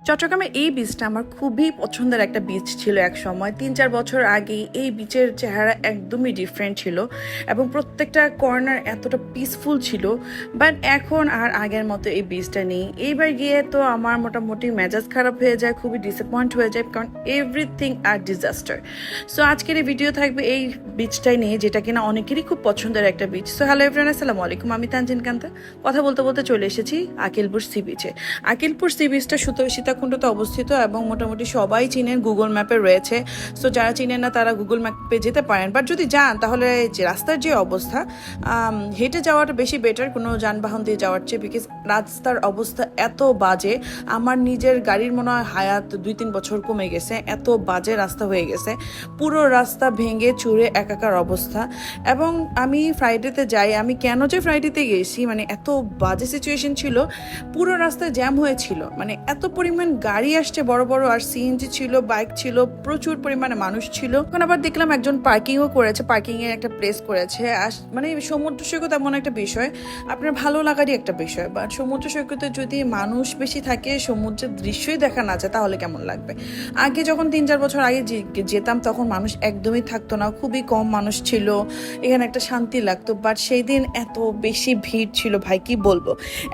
চট্টগ্রামের এই বিচটা আমার খুবই পছন্দের একটা বিচ ছিল এক সময় ৩-৪ বছর আগে এই বিচের চেহারা একদমই ডিফারেন্ট ছিল এবং প্রত্যেকটা কর্নার এতটা পিসফুল ছিল। বাট এখন আর আগের মতো এই বিচটা নেই। এইবার গিয়ে তো আমার মোটামুটি মেজাজ খারাপ হয়ে যায়, খুবই ডিসঅ্যাপয়েন্ট হয়ে যায়, কারণ এভরিথিং আর ডিজাস্টার। সো আজকের এই ভিডিও থাকবে এই বিচটাই নিয়ে, যেটা কিনা অনেকেরই খুব পছন্দের একটা বিচ। সো হ্যালো এভরিওয়ান, আসসালামু আলাইকুম, আমি তানজিন কান্তা। কথা বলতে বলতে চলে এসেছি আকিলপুর সি বিচে। আকিলপুর সি বিচটা সীতাকুণ্ডতে অবস্থিত এবং মোটামুটি সবাই চিনেন, গুগল ম্যাপে রয়েছে। সো যারা চিনেন না তারা গুগল ম্যাপে যেতে পারেন, বাট যদি যান তাহলে যে রাস্তার যে অবস্থা, হেঁটে যাওয়াটা বেশি বেটার কোনো যানবাহন দিয়ে যাওয়ার চেয়ে, বিকজ রাস্তার অবস্থা এত বাজে। আমার নিজের গাড়ির মনে হয় হায়াত 2-3 বছর কমে গেছে, এত বাজে রাস্তা হয়ে গেছে। পুরো রাস্তা ভেঙে চুরে একাকার অবস্থা। এবং আমি ফ্রাইডেতে যাই, আমি কেন যে ফ্রাইডেতে গেছি, মানে এত বাজে সিচুয়েশন ছিল, পুরো রাস্তায় জ্যাম হয়েছিল, মানে এত পরিমাণ গাড়ি আসছে বড় বড়, আর সিএনজি ছিল, বাইক ছিল, প্রচুর পরিমাণে মানুষ ছিল। এখন আবার দেখলাম একজন পার্কিংও করেছে, পার্কিং এর একটা প্লেস করেছে। মানে সমুদ্র সৈকত এমন একটা বিষয়, আপনার ভালো লাগারই একটা বিষয়, বাট সমুদ্র সৈকতে যদি মানুষ বেশি থাকে, সমুদ্রের দৃশ্যই দেখা না যায়, তাহলে কেমন লাগবে? আগে যখন 3-4 বছর আগে যেতাম তখন মানুষ একদমই থাকতো না, খুবই কম মানুষ ছিল, এখানে একটা শান্তি লাগতো। বাট সেই দিন এত বেশি ভিড় ছিল ভাই, কি বলবো।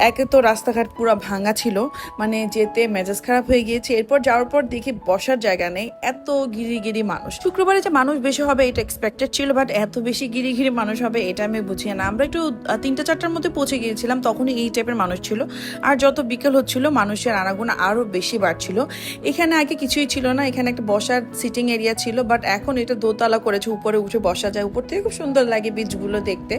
একে তো রাস্তাঘাট পুরো ভাঙা ছিল, মানে যেতে মেজাজ খারাপ হয়ে গিয়েছে। এরপর যাওয়ার পর দেখি বসার জায়গা নেই, এত গিরি মানুষ। শুক্রবারে যে মানুষ বেশি হবে এটা এক্সপেক্টেড ছিল, বাট এত বেশি গিরি মানুষ হবে এটা আমি বুঝিয়ে না। আমরা একটু 3টা-4টার মধ্যে পৌঁছে গিয়েছিলাম, তখনই এই টাইপের মানুষ ছিল। আর যত বিকেল হচ্ছিল মানুষের আনাগোনা আরো বেশি বাড়ছিল। এখানে আগে কিছুই ছিল না, এখানে একটা বসার সিটিং এরিয়া ছিল, বাট এখন এটা দোতলা করেছে, উপরে উঠে বসা যায়, উপর থেকে খুব সুন্দর লাগে বিচগুলো দেখতে।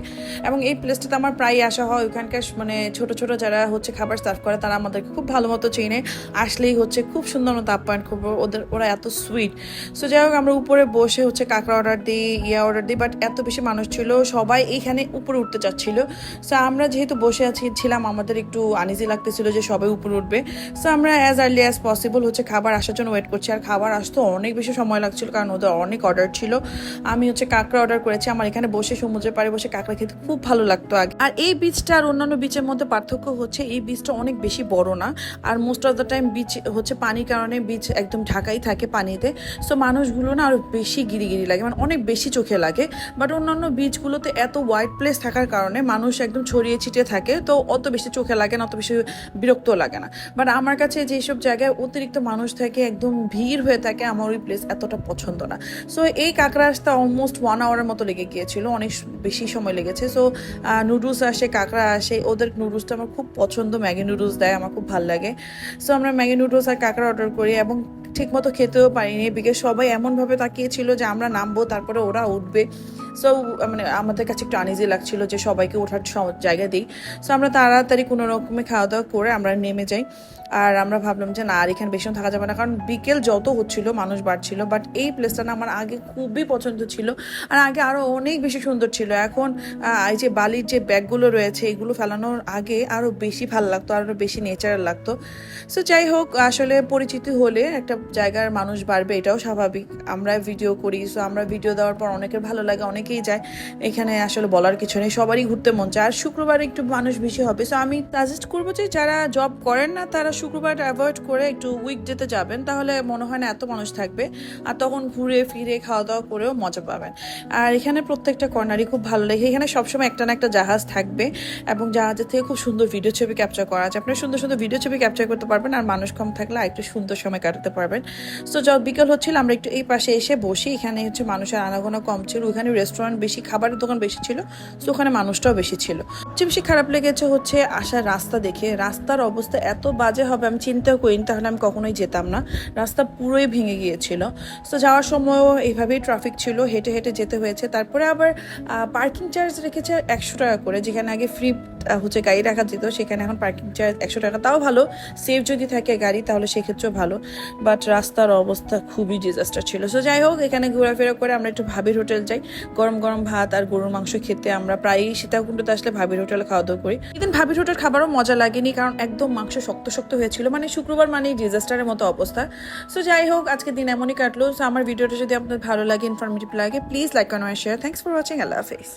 এবং এই প্লেসটাতে আমার প্রায় আসা হয়। ওখানকার মানে ছোট ছোট যারা হচ্ছে খাবার সার্ভ করে তারা আমাদেরকে খুব ভালো মতো চেনে, আসলেই হচ্ছে খুব সুন্দর মতো আপ্যায়ন করবো, ওরা এত সুইট। সো যাই হোক, আমরা উপরে বসে হচ্ছে কাঁকড়া অর্ডার দিই, অর্ডার দিই, বাট এত বেশি মানুষ ছিল, সবাই এইখানে উপরে উঠতে চাচ্ছিল। সো আমরা যেহেতু বসে ছিলাম, আমাদের একটু আনইজি লাগতেছিল যে সবাই উপরে উঠবে। সো আমরা অ্যাজ আর্লি অ্যাজ পসিবল হচ্ছে খাবার আসার জন্য ওয়েট করছি। আর খাবার আসতে অনেক বেশি সময় লাগছিল, কারণ ওদের অনেক অর্ডার ছিল। আমি হচ্ছে কাঁকড়া অর্ডার করেছি। আমার এখানে বসে সমুদ্রের পাড়ে বসে কাঁকড়া খেতে খুব ভালো লাগতো আগে। আর এই বিচটা আর অন্যান্য বিচের মধ্যে পার্থক্য হচ্ছে এই বিচটা অনেক বেশি বড় না, আর most of the time beach হচ্ছে পানির কারণে বিচ একদম ঢাকাই থাকে পানিতে। সো মানুষগুলো না আরো বেশি গিরি লাগে, মানে অনেক বেশি চোখে লাগে। বাট অন্যান্য বিচগুলোতে এত ওয়াইড প্লেস থাকার কারণে মানুষ একদম ছড়িয়ে ছিটিয়ে থাকে, তো অত বেশি চোখে লাগে না, অত বেশি বিরক্ত লাগে না। বাট আমার কাছে যেসব জায়গায় অতিরিক্ত মানুষ থাকে, একদম ভিড় হয়ে থাকে, আমার ওই প্লেস এতটা পছন্দ না। সো এই কাঁকড়া আসতে অলমোস্ট 1 আওয়ারের মতো লেগে গিয়েছিল, অনেক বেশি সময় লেগেছে। সো নুডলস আসে, কাঁকড়া আসে, ওদের নুডলসটা আমার খুব পছন্দ, ম্যাগি নুডলস দেয়, আমার খুব ভালো লাগে। সো আমরা ম্যাগি নুডলস আর কাঁকড়া অর্ডার করি, এবং ঠিক মতো খেতেও পারিনি, বিকজ সবাই এমনভাবে তাকিয়েছিল যে আমরা নামবো তারপরে ওরা উঠবে। সো মানে আমাদের কাছে একটু আনইজি লাগছিল যে সবাইকে ওঠার জায়গা দিই। সো আমরা তাড়াতাড়ি কোনো রকমে খাওয়া দাওয়া করে আমরা নেমে যাই। আর আমরা ভাবলাম যে না, আর এখানে বেশিক্ষণ থাকা যাবে না, কারণ বিকেল যত হচ্ছিল মানুষ বাড়ছিল। বাট এই প্লেসটা না আমার আগে খুবই পছন্দ ছিল, আর আগে আরও অনেক বেশি সুন্দর ছিল। এখন এই যে বালির যে ব্যাগগুলো রয়েছে, এগুলো ফেলানোর আগে আরও বেশি ভালো লাগতো, আরও বেশি নেচারাল লাগতো। সো যাই হোক, আসলে পরিচিতি হলে একটা জায়গার মানুষ বাড়বে, এটাও স্বাভাবিক। আমরা ভিডিও করি, সো আমরা ভিডিও দেওয়ার পর অনেকের ভালো লাগে, অনেকেই যায়। এখানে আসলে বলার কিছু নেই, সবারই ঘুরতে মন চায়। আর শুক্রবার একটু মানুষ বেশি হবে। সো আমি সাজেস্ট করবো যে যারা জব করেন না তারা শুক্রবারটা অ্যাভয়েড করে একটু উইকডেতে যাবেন, তাহলে মনে হয় না এত মানুষ থাকবে, আর তখন ঘুরে ফিরে খাওয়া দাওয়া করেও মজা পাবেন। আর এখানে প্রত্যেকটা কর্নারই খুব ভালো লাগে। এখানে সবসময় একটা না একটা জাহাজ থাকবে, এবং জাহাজের থেকে খুব সুন্দর ভিডিও ছবি ক্যাপচার করা আছে। আপনারা সুন্দর সুন্দর ভিডিও ছবি ক্যাপচার করতে পারবেন, আর মানুষ কম থাকলে একটু সুন্দর সময় কাটাতে পারবেন। সো যখন বিকেল হচ্ছিল, আমরা একটু এই পাশে এসে বসি। এখানে হচ্ছে মানুষের আনাগোনা কম ছিল, ওখানে রেস্টুরেন্ট বেশি, খাবারের দোকান বেশি ছিল, সো ওখানে মানুষটাও বেশি ছিল। সবচেয়ে বেশি খারাপ লেগেছে হচ্ছে আসার রাস্তা দেখে। রাস্তার অবস্থা এত বাজে হবে আমি চিন্তাও করিনি, তাহলে আমি কখনোই যেতাম না। রাস্তা পুরোই ভেঙে গিয়েছিল। সো যাওয়ার সময়ও এইভাবেই ট্রাফিক ছিল, হেঁটে হেঁটে যেতে হয়েছে। তারপরে আবার পার্কিং চার্জ রেখেছে 100 টাকা করে, যেখানে আগে ফ্রি হচ্ছে গাড়ি রাখা যেত, সেখানে এখন পার্কিং চার্জ 100 টাকা। তাও ভালো, সেফ যদি থাকে গাড়ি তাহলে সেক্ষেত্রেও ভালো। বাট রাস্তার অবস্থা খুবই ডিজাস্টার ছিল। সো যাই হোক, এখানে ঘোরাফেরা করে আমরা একটু ভাবির হোটেল যাই, গরম গরম ভাত আর গরুর মাংস খেতে। আমরা প্রায়ই সীতাকুণ্ডতে আসলে ভাবির হোটেলে খাওয়া দাওয়া করি। কিন্তু ভাবির হোটেল খাবারও মজা লাগেনি, কারণ একদম মাংস শক্ত শক্ত হয়েছিল, মানে শুক্রবার মানেই ডিজাস্টারের মতো অবস্থা। সো যাই হোক, আজকে দিন এমনই কাটলো। সো আমার ভিডিওটা যদি আপনাদের ভালো লাগে, ইনফরমেটিভ লাগে, please like comment share. Thanks for watching. Allah হাফেজ।